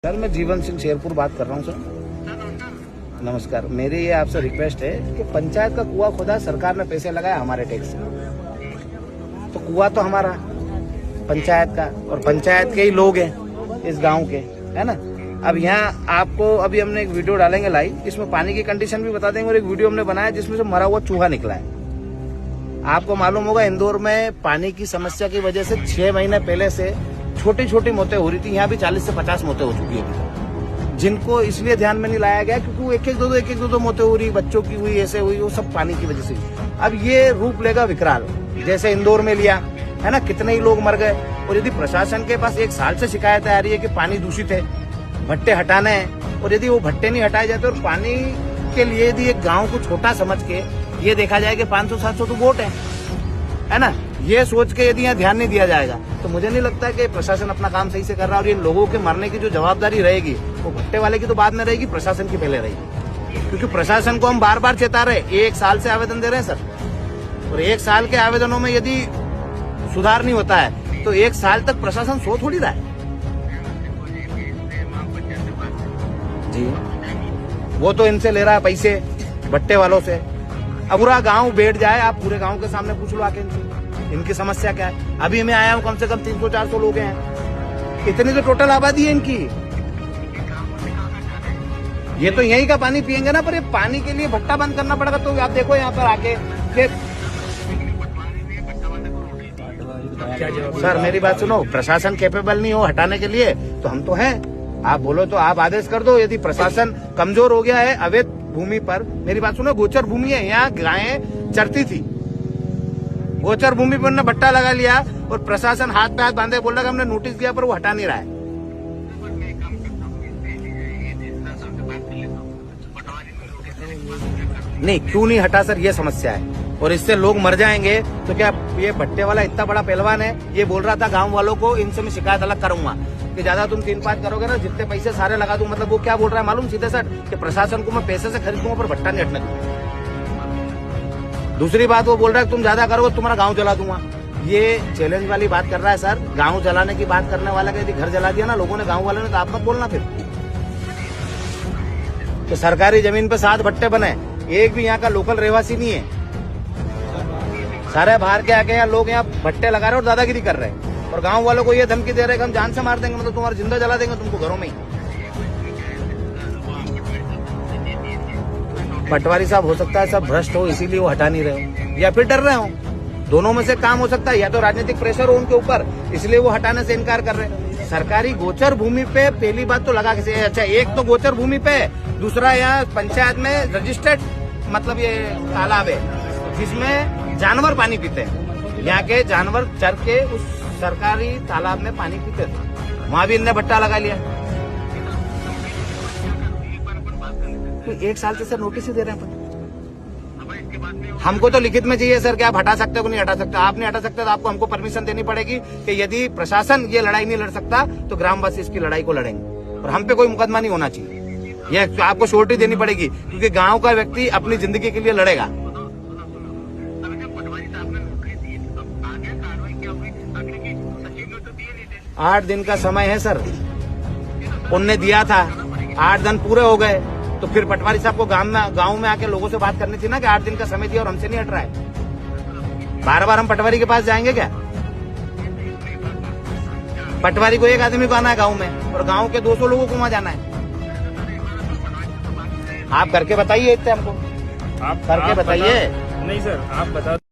Sir मैं जीवन सिंह शेरपुर बात कर रहा हूँ सर। नमस्कार। मेरी ये आपसे रिक्वेस्ट है कि पंचायत का कुआं खोदा, सरकार ने पैसे लगाए हमारे टैक्स से, तो कुआं तो हमारा पंचायत का और पंचायत के ही लोग हैं इस गांव के, है ना। अब यहाँ आपको अभी हमने एक वीडियो डालेंगे लाइव, इसमें पानी की कंडीशन भी बता देंगे और एक वीडियो हमने बनाया जिसमें से मरा हुआ चूहा निकला है। आपको मालूम होगा इंदौर में पानी की समस्या की वजह से 6 महीने पहले से छोटी छोटी मौतें हो रही थी, यहाँ भी 40 से 50 मौतें हो चुकी है, जिनको इसलिए ध्यान में नहीं लाया गया क्योंकि वो एक एक दो मौतें हो रही, बच्चों की हुई, ऐसे हुई, वो सब पानी की वजह से। अब ये रूप लेगा विकराल, जैसे इंदौर में लिया है ना, कितने ही लोग मर गए। और यदि प्रशासन के पास 1 साल से शिकायतें आ रही है कि पानी दूषित है, भट्टे हटाने हैं, और यदि वो भट्टे नहीं हटाए जाते और पानी के लिए यदि एक गांव को छोटा समझ के ये देखा जाए कि 500-700 तो वोट है ना, ये सोच के यदि यहाँ ध्यान नहीं दिया जाएगा तो मुझे नहीं लगता कि प्रशासन अपना काम सही से कर रहा है। और इन लोगों के मरने की जो जवाबदारी रहेगी वो भट्टे वाले की तो बाद में रहेगी, प्रशासन की पहले रहेगी। क्योंकि प्रशासन को हम बार बार चेता रहे, 1 साल से आवेदन दे रहे हैं सर, और 1 साल के आवेदनों में यदि सुधार नहीं होता है तो 1 साल तक प्रशासन सो थोड़ी रहा है जी। वो तो इनसे ले रहा है पैसे, भट्टे वालों से। अब पूरा गांव बैठ जाए, आप पूरे गांव के सामने पूछ लो आके इनकी समस्या क्या है। अभी मैं आया हूँ, कम से कम 300-400 लोग हैं, इतनी तो टोटल आबादी है इनकी। ये तो यहीं का पानी पियेंगे ना, पर ये पानी के लिए भट्टा बंद करना पड़ेगा। तो आप देखो यहाँ पर आके सर मेरी बात सुनो, प्रशासन कैपेबल नहीं हो हटाने के लिए तो हम तो हैं। आप बोलो तो आप आदेश कर दो। यदि प्रशासन कमजोर हो गया है, अवैध भूमि पर, मेरी बात सुनो, गोचर भूमि है, यहाँ गायें चरती थी, गोचर भूमि पर उन्होंने भट्टा लगा लिया और प्रशासन हाथ पे हाथ बांधे बोल रहा कि हमने नोटिस दिया पर वो हटा नहीं रहा है। नहीं, क्यों नहीं हटा सर, ये समस्या है और इससे लोग मर जाएंगे। तो क्या ये भट्टे वाला इतना बड़ा पहलवान है, ये बोल रहा था गांव वालों को इनसे मैं शिकायत अलग करूंगा कि ज्यादा तुम 3-5 करोगे ना, जितने पैसे सारे लगा दूं। मतलब वो क्या बोल रहा है मालूम, सीधे सर कि प्रशासन को मैं पैसे से खरीदूंगा पर भट्टा नहीं हटने दूंगा। दूसरी बात वो बोल रहा है तुम ज्यादा करोगे तुम्हारा गाँव जला दूंगा। ये चैलेंज वाली बात कर रहा है सर। गाँव जलाने की बात करने वाला का यदि घर जला दिया ना लोगों ने, गाँव वालों ने, तो आप मत बोलना फिर। तो सरकारी जमीन पे 7 भट्टे बने, एक भी यहाँ का लोकल रहवासी नहीं है, सारे बाहर के आके यहाँ लोग यहाँ भट्टे लगा रहे हैं और दादागिरी कर रहे हैं। और गांव वालों को ये धमकी दे रहे हैं कि हम जान से मार देंगे, मतलब तुम्हारा जिंदा जला देंगे तुमको घरों में ही। पटवारी साहब हो सकता है सब भ्रष्ट हो इसीलिए वो हटा नहीं रहे हो, या फिर डर रहे हो। दोनों में से काम हो सकता है, या तो राजनीतिक प्रेशर हो उनके ऊपर इसलिए वो हटाने से इनकार कर रहे हैं। सरकारी गोचर भूमि पे पहली बात तो लगा के, अच्छा एक तो गोचर भूमि पे, दूसरा यहाँ पंचायत में रजिस्टर्ड मतलब ये तालाब है जिसमें जानवर पानी पीते हैं। यहाँ के जानवर चर के उस सरकारी तालाब में पानी पीते थे, वहां भी इनने भट्टा लगा लिया। तो 1 साल से सर नोटिस ही दे रहे हैं। हमको तो लिखित में चाहिए सर कि आप हटा सकते हो कि नहीं हटा सकते। आप नहीं हटा सकते तो आपको हमको परमिशन देनी पड़ेगी कि यदि प्रशासन ये लड़ाई नहीं लड़ सकता तो ग्रामवासी इसकी लड़ाई को लड़ेंगे और हम पे कोई मुकदमा नहीं होना चाहिए। यह आपको श्योरिटी देनी पड़ेगी क्योंकि गांव का व्यक्ति अपनी जिंदगी के लिए लड़ेगा। 8 दिन का समय है सर, उनने दिया था, 8 दिन पूरे हो गए, तो फिर पटवारी साहब को गांव में आके लोगों से बात करनी थी ना कि 8 दिन का समय दिया और हमसे नहीं हट रहा है। बार-बार हम पटवारी के पास जाएंगे क्या? पटवारी को 1 आदमी को आना है गांव में और गांव के 200 लोगों को वहां जाना है। आप करके बताइए इतने हमको, आप करके बताइए। नहीं सर, आप बता